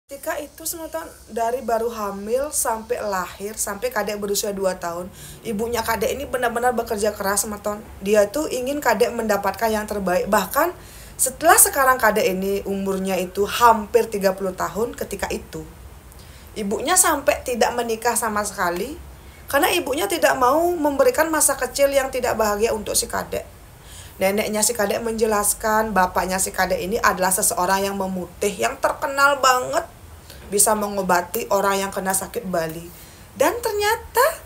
Ketika itu semeton dari baru hamil sampai lahir, sampai kadek berusia 2 tahun, ibunya kadek ini benar-benar bekerja keras semeton. Dia tuh ingin kadek mendapatkan yang terbaik. Bahkan setelah sekarang kadek ini umurnya itu hampir 30 tahun ketika itu, ibunya sampai tidak menikah sama sekali karena ibunya tidak mau memberikan masa kecil yang tidak bahagia untuk si kadek. Neneknya si kadek menjelaskan bapaknya si kadek ini adalah seseorang yang memutih, yang terkenal banget bisa mengobati orang yang kena sakit Bali. Dan ternyata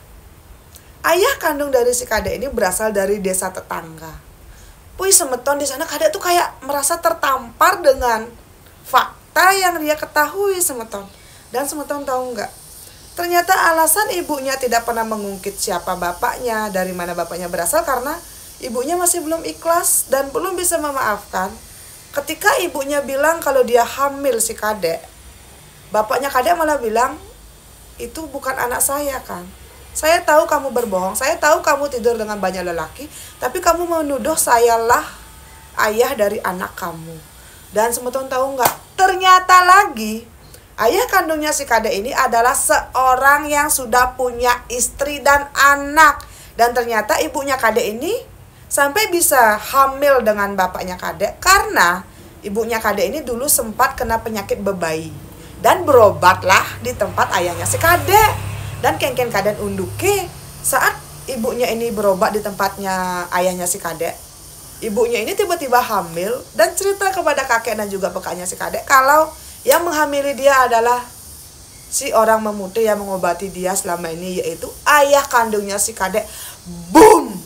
ayah kandung dari si kadek ini berasal dari desa tetangga. Wih, semeton di sana kadek tuh kayak merasa tertampar dengan fakta yang dia ketahui semeton. Dan semeton tahu nggak? Ternyata alasan ibunya tidak pernah mengungkit siapa bapaknya, dari mana bapaknya berasal, karena ibunya masih belum ikhlas dan belum bisa memaafkan. Ketika ibunya bilang kalau dia hamil si kadek, bapaknya kadek malah bilang, itu bukan anak saya kan. Saya tahu kamu berbohong, saya tahu kamu tidur dengan banyak lelaki, tapi kamu menuduh sayalah ayah dari anak kamu. Dan semeton tahu nggak? Ternyata lagi, ayah kandungnya si kadek ini adalah seorang yang sudah punya istri dan anak. Dan ternyata ibunya kadek ini sampai bisa hamil dengan bapaknya kadek karena ibunya kadek ini dulu sempat kena penyakit bebayi dan berobatlah di tempat ayahnya si kadek. Dan kengken kaden unduke saat ibunya ini berobat di tempatnya ayahnya si kadek, ibunya ini tiba-tiba hamil dan cerita kepada kakek dan juga bekaknya si kadek kalau yang menghamili dia adalah si orang memutih yang mengobati dia selama ini, yaitu ayah kandungnya si kadek. Boom!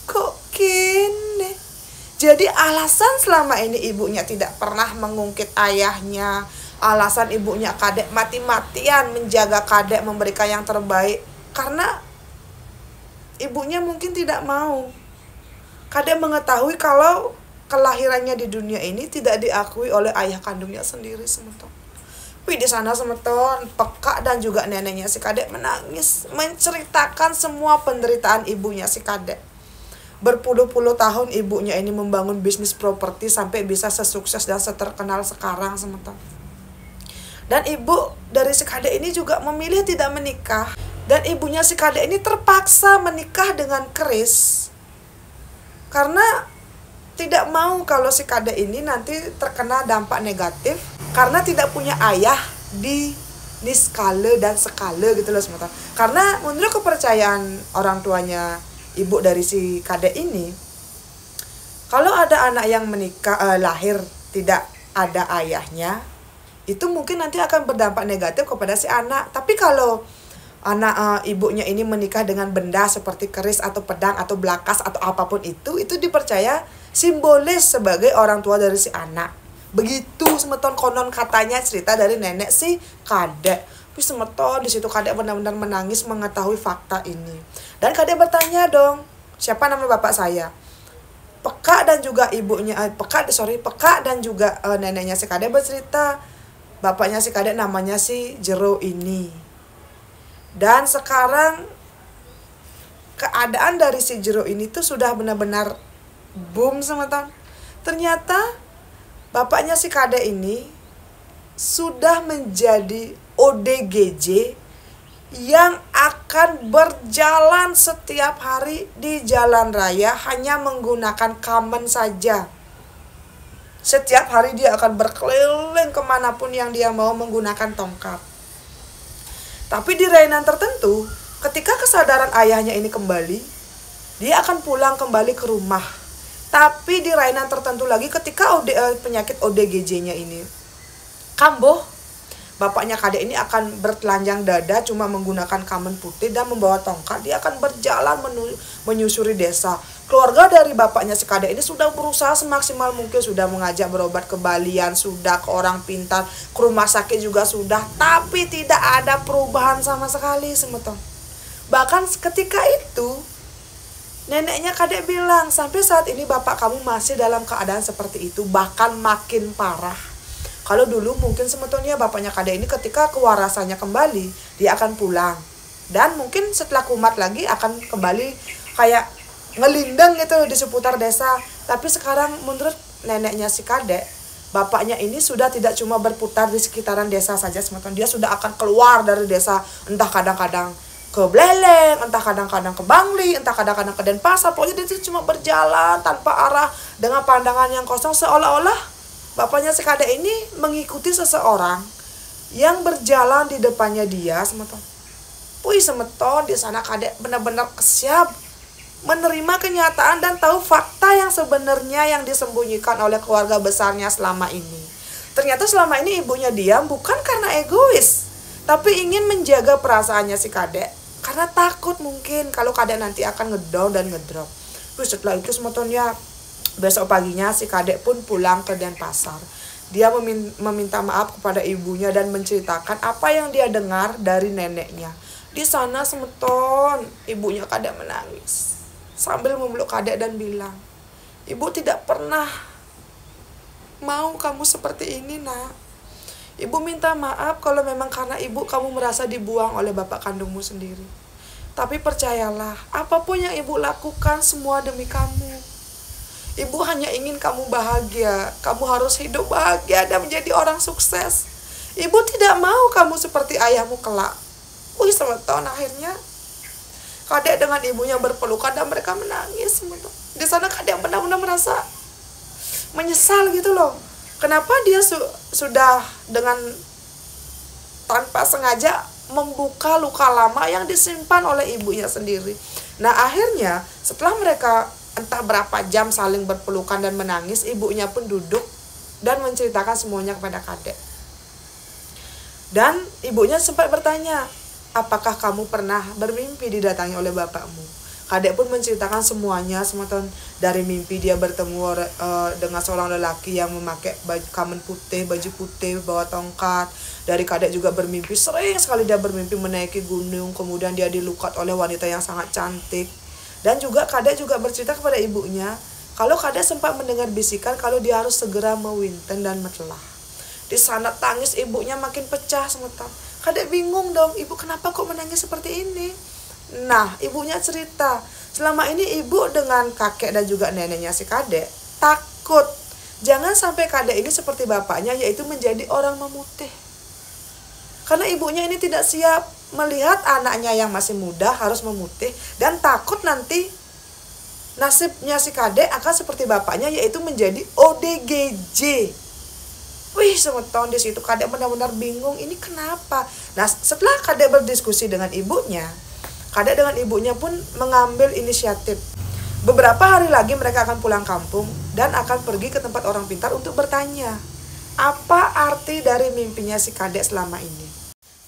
Kok gini? Jadi alasan selama ini ibunya tidak pernah mengungkit ayahnya, alasan ibunya kadek mati-matian menjaga kadek, memberikan yang terbaik, karena ibunya mungkin tidak mau kadek mengetahui kalau kelahirannya di dunia ini tidak diakui oleh ayah kandungnya sendiri semeton. Wih, di sana semeton, peka dan juga neneknya si kadek menangis menceritakan semua penderitaan ibunya si kadek. Berpuluh-puluh tahun ibunya ini membangun bisnis properti sampai bisa sesukses dan seterkenal sekarang semeton. Dan ibu dari si kadek ini juga memilih tidak menikah. Dan ibunya si kadek ini terpaksa menikah dengan keris karena tidak mau kalau si kadek ini nanti terkena dampak negatif karena tidak punya ayah di skala dan skala gitu loh semeton. Karena menurut kepercayaan orang tuanya ibu dari si kadek ini, kalau ada anak yang menikah lahir tidak ada ayahnya, itu mungkin nanti akan berdampak negatif kepada si anak. Tapi kalau anak ibunya ini menikah dengan benda seperti keris atau pedang atau belakas atau apapun itu dipercaya simbolis sebagai orang tua dari si anak. Begitu semeton konon katanya cerita dari nenek si kadek. Tapi semeton di situ kadek benar-benar menangis mengetahui fakta ini. Dan kadek bertanya dong, siapa nama bapak saya? Peka dan juga ibunya Peka dan juga neneknya si kadek bercerita, bapaknya si kadek namanya si Jero ini. Dan sekarang keadaan dari si Jero ini tuh sudah benar-benar boom semeton. Ternyata bapaknya si kadek ini sudah menjadi ODGJ yang akan berjalan setiap hari di jalan raya hanya menggunakan kamen saja. Setiap hari dia akan berkeliling kemanapun yang dia mau menggunakan tongkat. Tapi di rainan tertentu, ketika kesadaran ayahnya ini kembali, dia akan pulang kembali ke rumah. Tapi di rainan tertentu lagi, ketika penyakit ODGJ-nya ini kambuh, bapaknya kadek ini akan bertelanjang dada cuma menggunakan kamen putih dan membawa tongkat. Dia akan berjalan menyusuri desa. Keluarga dari bapaknya si kadek ini sudah berusaha semaksimal mungkin, sudah mengajak berobat ke Balian, sudah ke orang pintar, ke rumah sakit juga sudah, tapi tidak ada perubahan sama sekali semeton. Bahkan ketika itu neneknya kadek bilang, sampai saat ini bapak kamu masih dalam keadaan seperti itu, bahkan makin parah. Kalau dulu mungkin semetonnya bapaknya kadek ini ketika kewarasannya kembali, dia akan pulang. Dan mungkin setelah kumat lagi akan kembali kayak ngelindeng gitu di seputar desa. Tapi sekarang menurut neneknya si kadek, bapaknya ini sudah tidak cuma berputar di sekitaran desa saja teman-teman, dia sudah akan keluar dari desa, entah kadang-kadang ke Bleleng, entah kadang-kadang ke Bangli, entah kadang-kadang ke Denpasar. Pokoknya dia cuma berjalan tanpa arah dengan pandangan yang kosong, seolah-olah bapaknya si Kadek ini mengikuti seseorang yang berjalan di depannya dia teman-teman. Wih semeton, di sana Kadek benar-benar siap menerima kenyataan dan tahu fakta yang sebenarnya yang disembunyikan oleh keluarga besarnya selama ini. Ternyata selama ini ibunya diam bukan karena egois, tapi ingin menjaga perasaannya si Kadek, karena takut mungkin kalau Kadek nanti akan ngedown dan ngedrop. Terus setelah itu semetonnya, besok paginya si Kadek pun pulang ke Denpasar. Dia meminta maaf kepada ibunya dan menceritakan apa yang dia dengar dari neneknya. Di sana semeton, ibunya Kadek menangis sambil memeluk Kadek dan bilang, "Ibu tidak pernah mau kamu seperti ini, nak. Ibu minta maaf kalau memang karena ibu kamu merasa dibuang oleh bapak kandungmu sendiri. Tapi percayalah, apapun yang ibu lakukan semua demi kamu. Ibu hanya ingin kamu bahagia. Kamu harus hidup bahagia dan menjadi orang sukses. Ibu tidak mau kamu seperti ayahmu kelak." Wih, semeton akhirnya Kadek dengan ibunya berpelukan dan mereka menangis. Di sana Kadek benar-benar merasa menyesal gitu loh. Kenapa dia sudah dengan tanpa sengaja membuka luka lama yang disimpan oleh ibunya sendiri. Nah akhirnya setelah mereka entah berapa jam saling berpelukan dan menangis, ibunya pun duduk dan menceritakan semuanya kepada Kadek. Dan ibunya sempat bertanya, "Apakah kamu pernah bermimpi didatangi oleh bapakmu?" Kadek pun menceritakan semuanya, semeton. Dari mimpi dia bertemu dengan seorang lelaki yang memakai kamen putih, baju putih, bawa tongkat. Dari Kadek juga bermimpi, sering sekali dia bermimpi menaiki gunung, kemudian dia dilukat oleh wanita yang sangat cantik. Dan juga Kadek juga bercerita kepada ibunya, kalau Kadek sempat mendengar bisikan kalau dia harus segera mewinten dan metelah. Di sana tangis ibunya makin pecah semeton. Kadek bingung dong, ibu kenapa kok menangis seperti ini? Nah, ibunya cerita, selama ini ibu dengan kakek dan juga neneknya si Kadek takut jangan sampai Kadek ini seperti bapaknya, yaitu menjadi orang memutih. Karena ibunya ini tidak siap melihat anaknya yang masih muda harus memutih, dan takut nanti nasibnya si Kadek akan seperti bapaknya, yaitu menjadi ODGJ. Wih, semeton di situ Kadek benar-benar bingung, ini kenapa? Nah, setelah Kadek berdiskusi dengan ibunya, Kadek dengan ibunya pun mengambil inisiatif. Beberapa hari lagi mereka akan pulang kampung dan akan pergi ke tempat orang pintar untuk bertanya, apa arti dari mimpinya si Kadek selama ini.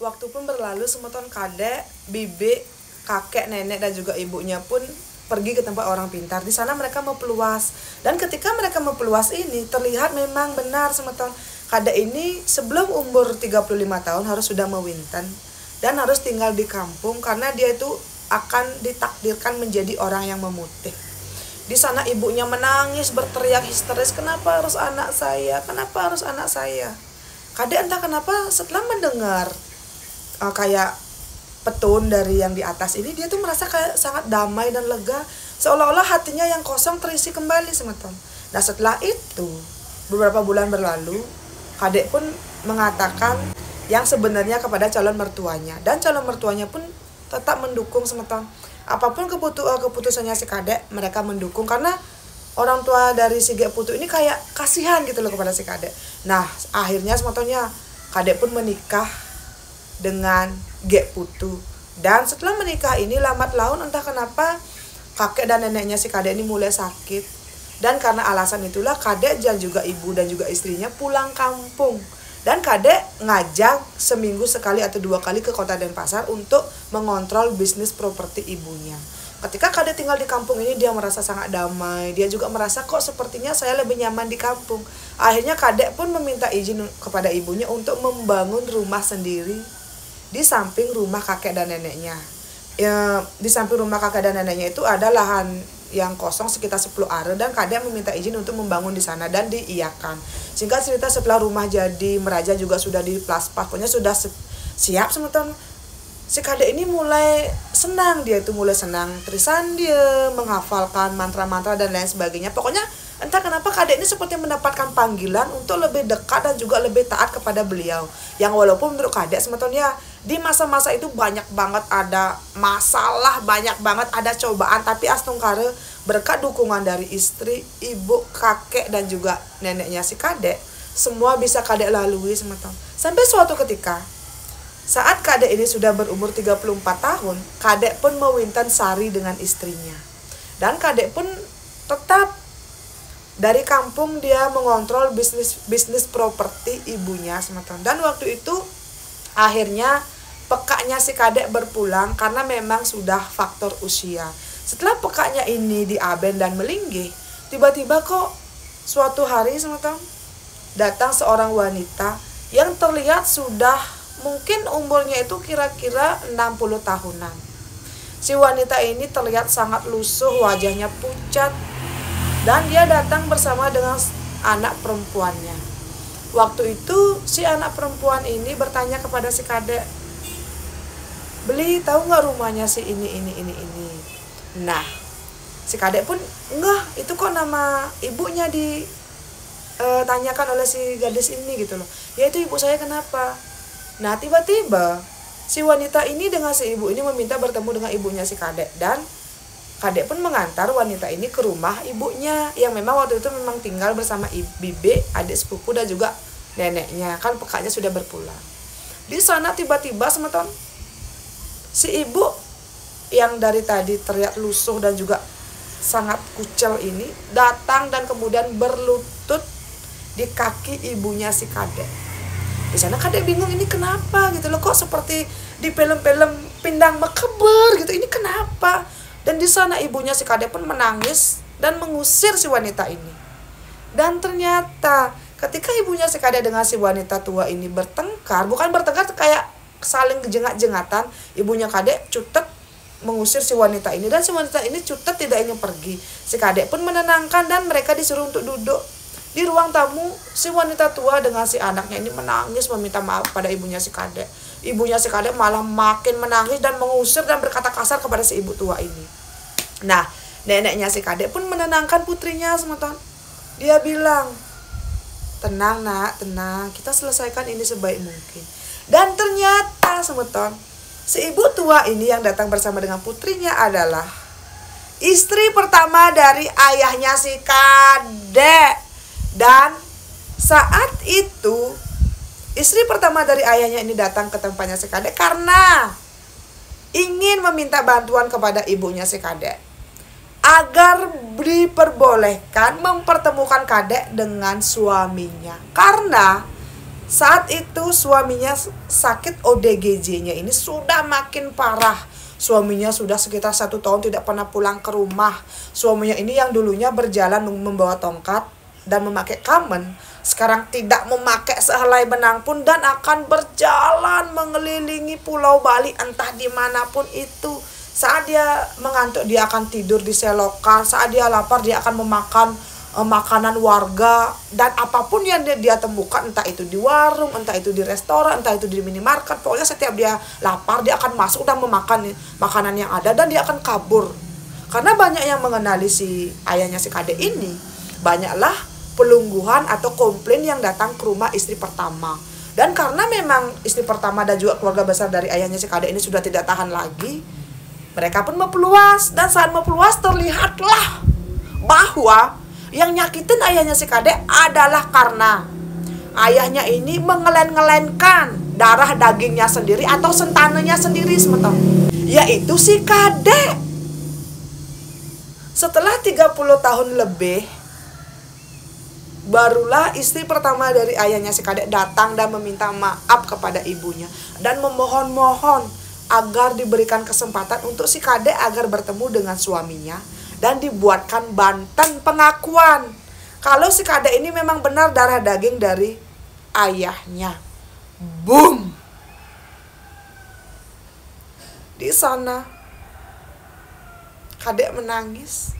Waktu pun berlalu, semeton Kadek, bibi, kakek, nenek dan juga ibunya pun pergi ke tempat orang pintar. Di sana mereka mempeluas. Dan ketika mereka mempeluas ini, terlihat memang benar semeton. Kadek ini sebelum umur 35 tahun harus sudah mewinten dan harus tinggal di kampung karena dia itu akan ditakdirkan menjadi orang yang memutih. Di sana ibunya menangis, berteriak histeris, "Kenapa harus anak saya? Kenapa harus anak saya?" Kadek entah kenapa setelah mendengar kayak petun dari yang di atas ini, dia tuh merasa kayak sangat damai dan lega, seolah-olah hatinya yang kosong terisi kembali semeton. Nah setelah itu beberapa bulan berlalu, Kadek pun mengatakan yang sebenarnya kepada calon mertuanya, dan calon mertuanya pun tetap mendukung semeton. Apapun keputusannya si Kadek, mereka mendukung karena orang tua dari si Gek Putu ini kayak kasihan gitu loh kepada si Kadek. Nah akhirnya semetonnya Kadek pun menikah dengan Gek Putu. Dan setelah menikah ini lambat laun entah kenapa kakek dan neneknya si Kadek ini mulai sakit. Dan karena alasan itulah Kadek dan juga ibu dan juga istrinya pulang kampung. Dan Kadek ngajak seminggu sekali atau 2 kali ke kota Denpasar untuk mengontrol bisnis properti ibunya. Ketika Kadek tinggal di kampung ini, dia merasa sangat damai. Dia juga merasa kok sepertinya saya lebih nyaman di kampung. Akhirnya Kadek pun meminta izin kepada ibunya untuk membangun rumah sendiri di samping rumah kakek dan neneknya. Di samping rumah kakek dan neneknya itu ada lahan yang kosong sekitar 10 are, dan Kadek meminta izin untuk membangun di sana dan diiyakan. Singkat cerita setelah rumah jadi, meraja juga sudah diplaspas, pokoknya sudah siap semeton. Si Kadek ini mulai senang, dia itu mulai senang trisandie, menghafalkan mantra-mantra dan lain sebagainya. Pokoknya Entah kenapa kadek ini seperti mendapatkan panggilan untuk lebih dekat dan juga lebih taat kepada beliau. Yang walaupun menurut kadek sebetulnya di masa-masa itu banyak banget ada masalah, banyak banget ada cobaan, tapi Astungkara berkat dukungan dari istri, ibu, kakek dan juga neneknya si kadek, semua bisa kadek lalui sebetulnya. Sampai suatu ketika saat kadek ini sudah berumur 34 tahun, kadek pun mewinten sari dengan istrinya. Dan kadek pun tetap dari kampung dia mengontrol bisnis properti ibunya sebetulnya. Dan waktu itu akhirnya pekaknya si kadek berpulang karena memang sudah faktor usia. Setelah pekaknya ini diaben dan melinggih, tiba-tiba kok suatu hari sebetulnya datang seorang wanita yang terlihat sudah mungkin umurnya itu kira-kira 60 tahunan. Si wanita ini terlihat sangat lusuh, wajahnya pucat, dan dia datang bersama dengan anak perempuannya. Waktu itu si anak perempuan ini bertanya kepada si kadek, "Beli, tahu nggak rumahnya si ini. Nah, si kadek pun, "Enggak, itu kok nama ibunya ditanyakan oleh si gadis ini," gitu loh. "Ya itu ibu saya, kenapa?" Nah, tiba-tiba si wanita ini dengan si ibu ini meminta bertemu dengan ibunya si kadek, dan kadek pun mengantar wanita ini ke rumah ibunya yang memang waktu itu memang tinggal bersama bibi, adik sepupu dan juga neneknya, kan pekaknya sudah berpulang. Di sana tiba-tiba semeton si ibu yang dari tadi terlihat lusuh dan juga sangat kucel ini datang dan kemudian berlutut di kaki ibunya si kadek. Di sana kadek bingung, ini kenapa gitu loh, kok seperti di film-film Pindang Mekeber gitu, ini kenapa? Dan di sana ibunya si kadek pun menangis dan mengusir si wanita ini. Dan ternyata ketika ibunya si kadek dengan si wanita tua ini bertengkar, bukan bertengkar kayak saling jengat-jengatan, ibunya kadek cutek mengusir si wanita ini, dan si wanita ini cutek tidak ingin pergi. Si kadek pun menenangkan dan mereka disuruh untuk duduk. Di ruang tamu, si wanita tua dengan si anaknya ini menangis meminta maaf pada ibunya si kadek. Ibunya si kadek malah makin menangis dan mengusir dan berkata kasar kepada si ibu tua ini. Nah, neneknya si kadek pun menenangkan putrinya semeton. Dia bilang, "Tenang nak, tenang, kita selesaikan ini sebaik mungkin." Dan ternyata semeton, si ibu tua ini yang datang bersama dengan putrinya adalah istri pertama dari ayahnya si kadek. Dan saat itu istri pertama dari ayahnya ini datang ke tempatnya si kadek karena ingin meminta bantuan kepada ibunya si kadek agar diperbolehkan mempertemukan kadek dengan suaminya. Karena saat itu suaminya sakit ODGJ-nya ini sudah makin parah. Suaminya sudah sekitar 1 tahun tidak pernah pulang ke rumah. Suaminya ini yang dulunya berjalan membawa tongkat dan memakai kamen, sekarang tidak memakai sehelai benang pun dan akan berjalan mengelilingi Pulau Bali entah dimanapun itu. Saat dia mengantuk dia akan tidur di selokan, saat dia lapar dia akan memakan makanan warga, dan apapun yang dia temukan, entah itu di warung, entah itu di restoran, entah itu di minimarket, pokoknya setiap dia lapar dia akan masuk dan memakan makanan yang ada dan dia akan kabur. Karena banyak yang mengenali si ayahnya si kadek ini, banyaklah pelungguhan atau komplain yang datang ke rumah istri pertama. Dan karena memang istri pertama dan juga keluarga besar dari ayahnya si kadek ini sudah tidak tahan lagi, mereka pun mepeluas. Dan saat mepeluas terlihatlah bahwa yang nyakitin ayahnya si kadek adalah karena ayahnya ini mengelen-ngelenkan darah dagingnya sendiri atau sentananya sendiri semeton, yaitu si kadek. Setelah 30 tahun lebih, barulah istri pertama dari ayahnya si kadek datang dan meminta maaf kepada ibunya dan memohon-mohon agar diberikan kesempatan untuk si kadek agar bertemu dengan suaminya dan dibuatkan banten pengakuan kalau si kadek ini memang benar darah daging dari ayahnya. Boom! Di sana kadek menangis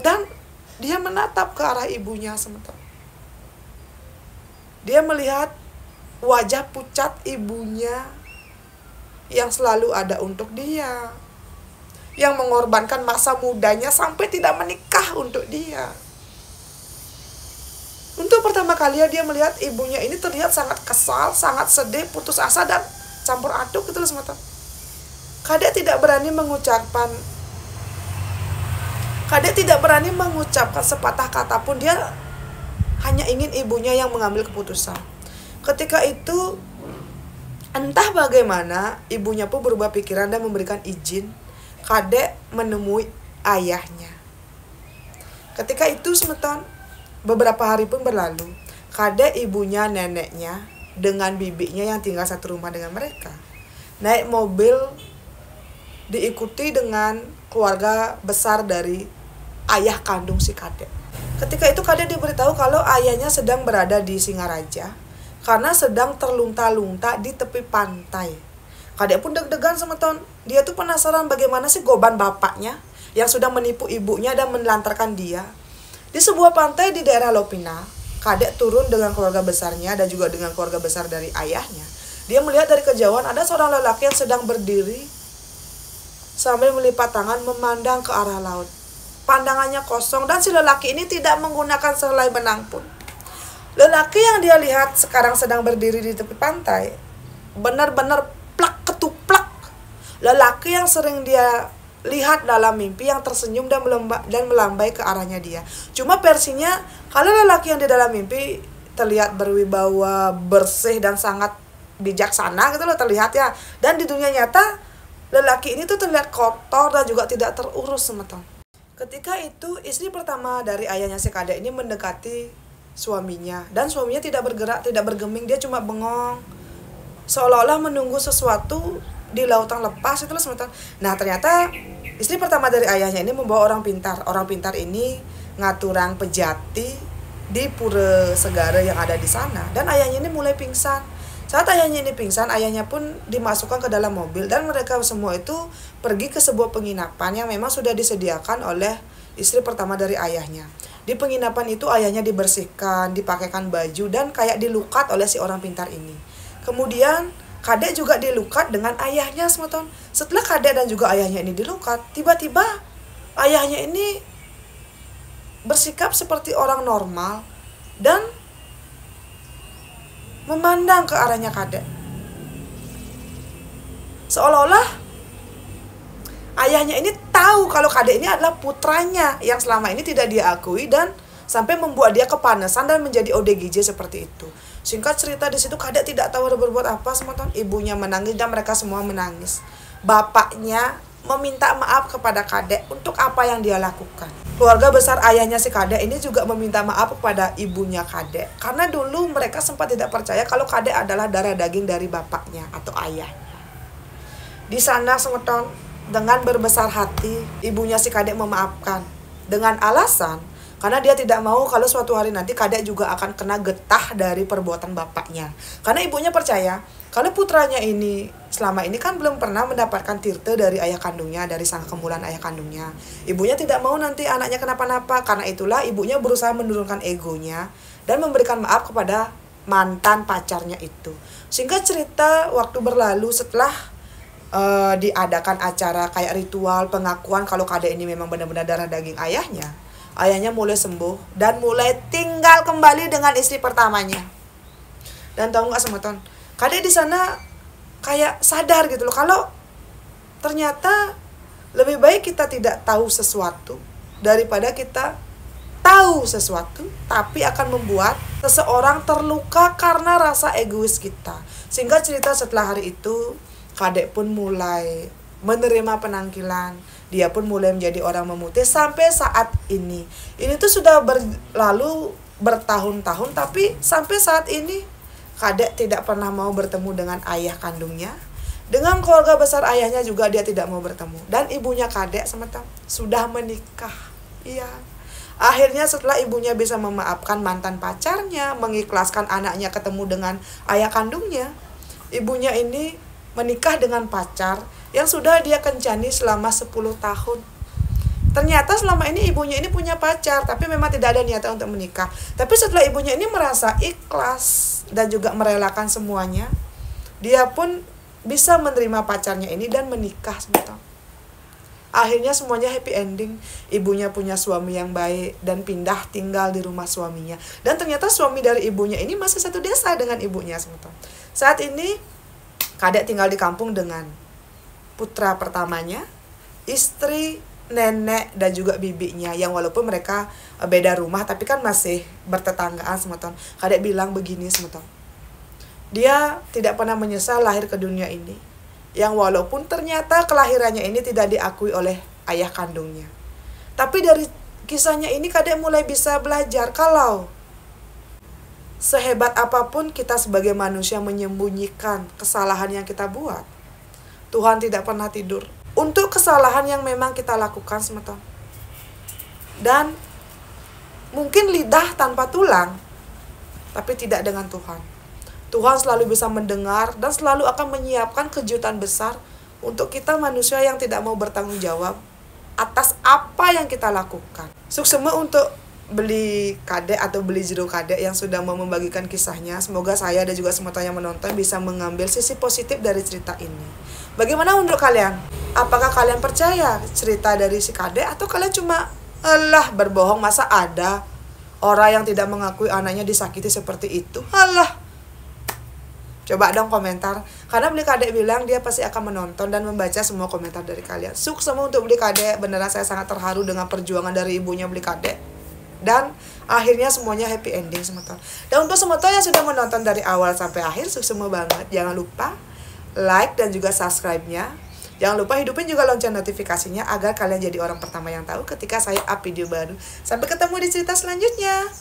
dan dia menatap ke arah ibunya sementara. Dia melihat wajah pucat ibunya yang selalu ada untuk dia, yang mengorbankan masa mudanya sampai tidak menikah untuk dia. Untuk pertama kali dia melihat ibunya ini terlihat sangat kesal, sangat sedih, putus asa, dan campur aduk gitu loh semata. Kadek tidak berani mengucapkan sepatah kata pun. Dia hanya ingin ibunya yang mengambil keputusan. Ketika itu entah bagaimana ibunya pun berubah pikiran dan memberikan izin Kadek menemui ayahnya. Ketika itu semeton, beberapa hari pun berlalu. Kadek, ibunya, neneknya dengan bibinya yang tinggal satu rumah dengan mereka naik mobil diikuti dengan keluarga besar dari ayah kandung si Kadek. Ketika itu Kadek diberitahu kalau ayahnya sedang berada di Singaraja karena sedang terlunta-lunta di tepi pantai. Kadek pun deg-degan semeton. Dia tuh penasaran bagaimana sih goban bapaknya yang sudah menipu ibunya dan menelantarkan dia. Di sebuah pantai di daerah Lopina, Kadek turun dengan keluarga besarnya dan juga dengan keluarga besar dari ayahnya. Dia melihat dari kejauhan ada seorang lelaki yang sedang berdiri sambil melipat tangan memandang ke arah laut. Pandangannya kosong dan si lelaki ini tidak menggunakan sehelai benang pun. Lelaki yang dia lihat sekarang sedang berdiri di tepi pantai benar-benar plak ketuplak. Lelaki yang sering dia lihat dalam mimpi yang tersenyum dan melambai ke arahnya dia. Cuma versinya kalau lelaki yang di dalam mimpi terlihat berwibawa, bersih dan sangat bijaksana gitu loh terlihat ya. Dan di dunia nyata lelaki ini tuh terlihat kotor dan juga tidak terurus semeton. Ketika itu istri pertama dari ayahnya si Kadek ini mendekati suaminya dan suaminya tidak bergerak, tidak bergeming, dia cuma bengong seolah-olah menunggu sesuatu di lautan lepas itu loh semeton. Nah ternyata istri pertama dari ayahnya ini membawa orang pintar. Orang pintar ini ngaturang pejati di Pura Segara yang ada di sana. Dan ayahnya ini mulai pingsan. Saat ayahnya ini pingsan, ayahnya pun dimasukkan ke dalam mobil dan mereka semua itu pergi ke sebuah penginapan yang memang sudah disediakan oleh istri pertama dari ayahnya. Di penginapan itu ayahnya dibersihkan, dipakaikan baju dan kayak dilukat oleh si orang pintar ini. Kemudian Kadek juga dilukat dengan ayahnya semeton. Setelah Kadek dan juga ayahnya ini dilukat, tiba-tiba ayahnya ini bersikap seperti orang normal dan memandang ke arahnya Kadek. Seolah-olah ayahnya ini tahu kalau Kadek ini adalah putranya yang selama ini tidak dia akui dan sampai membuat dia kepanasan dan menjadi ODGJ seperti itu. Singkat cerita di situ Kadek tidak tahu harus berbuat apa semeton. Ibunya menangis dan mereka semua menangis. Bapaknya meminta maaf kepada Kadek untuk apa yang dia lakukan. Keluarga besar ayahnya si Kadek ini juga meminta maaf kepada ibunya Kadek karena dulu mereka sempat tidak percaya kalau Kadek adalah darah daging dari bapaknya atau ayahnya. Di sana semeton, dengan berbesar hati ibunya si Kadek memaafkan dengan alasan karena dia tidak mau kalau suatu hari nanti Kadek juga akan kena getah dari perbuatan bapaknya. Karena ibunya percaya kalau putranya ini selama ini kan belum pernah mendapatkan tirte dari ayah kandungnya, dari sang kemulan ayah kandungnya. Ibunya tidak mau nanti anaknya kenapa-napa. Karena itulah ibunya berusaha menurunkan egonya dan memberikan maaf kepada mantan pacarnya itu. Sehingga cerita waktu berlalu setelah diadakan acara kayak ritual pengakuan kalau Kadek ini memang benar-benar darah daging ayahnya. Ayahnya mulai sembuh dan mulai tinggal kembali dengan istri pertamanya. Dan tahu nggak semeton, Kadek di sana kayak sadar gitu loh kalau ternyata lebih baik kita tidak tahu sesuatu daripada kita tahu sesuatu tapi akan membuat seseorang terluka karena rasa egois kita. Sehingga cerita setelah hari itu Kadek pun mulai menerima penangkilan. Dia pun mulai menjadi orang memutih sampai saat ini. Ini tuh sudah berlalu bertahun-tahun tapi sampai saat ini Kadek tidak pernah mau bertemu dengan ayah kandungnya. Dengan keluarga besar ayahnya juga dia tidak mau bertemu. Dan ibunya Kadek semeton sudah menikah. Iya. Akhirnya setelah ibunya bisa memaafkan mantan pacarnya, mengikhlaskan anaknya ketemu dengan ayah kandungnya, ibunya ini menikah dengan pacar yang sudah dia kencani selama 10 tahun. Ternyata selama ini ibunya ini punya pacar, tapi memang tidak ada niatan untuk menikah. Tapi setelah ibunya ini merasa ikhlas dan juga merelakan semuanya, dia pun bisa menerima pacarnya ini dan menikah sebentar. Akhirnya semuanya happy ending. Ibunya punya suami yang baik dan pindah tinggal di rumah suaminya. Dan ternyata suami dari ibunya ini masih satu desa dengan ibunya. Saat ini Kadek tinggal di kampung dengan putra pertamanya, istri, nenek, dan juga bibinya. Yang walaupun mereka beda rumah tapi kan masih bertetanggaan. Kadek bilang begini, dia tidak pernah menyesal lahir ke dunia ini, yang walaupun ternyata kelahirannya ini tidak diakui oleh ayah kandungnya. Tapi dari kisahnya ini Kadek mulai bisa belajar kalau sehebat apapun kita sebagai manusia menyembunyikan kesalahan yang kita buat, Tuhan tidak pernah tidur untuk kesalahan yang memang kita lakukan, Dan mungkin lidah tanpa tulang, tapi tidak dengan Tuhan. Tuhan selalu bisa mendengar dan selalu akan menyiapkan kejutan besar untuk kita manusia yang tidak mau bertanggung jawab atas apa yang kita lakukan. Suksema untuk beli Kadek atau beli Jero Kadek yang sudah mau membagikan kisahnya. Semoga saya dan juga semua yang menonton bisa mengambil sisi positif dari cerita ini. Bagaimana menurut kalian? Apakah kalian percaya cerita dari si Kadek atau kalian cuma berbohong, masa ada orang yang tidak mengakui anaknya disakiti seperti itu? Coba dong komentar. Karena Beli Kadek bilang dia pasti akan menonton dan membaca semua komentar dari kalian. Sukses semua untuk Beli Kadek. Beneran saya sangat terharu dengan perjuangan dari ibunya Beli Kadek. Dan akhirnya semuanya happy ending, Dan untuk semua yang sudah menonton dari awal sampai akhir, sukses semua banget. Jangan lupa like dan juga subscribe-nya. Jangan lupa hidupin juga lonceng notifikasinya agar kalian jadi orang pertama yang tahu ketika saya up video baru. Sampai ketemu di cerita selanjutnya.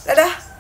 Dadah.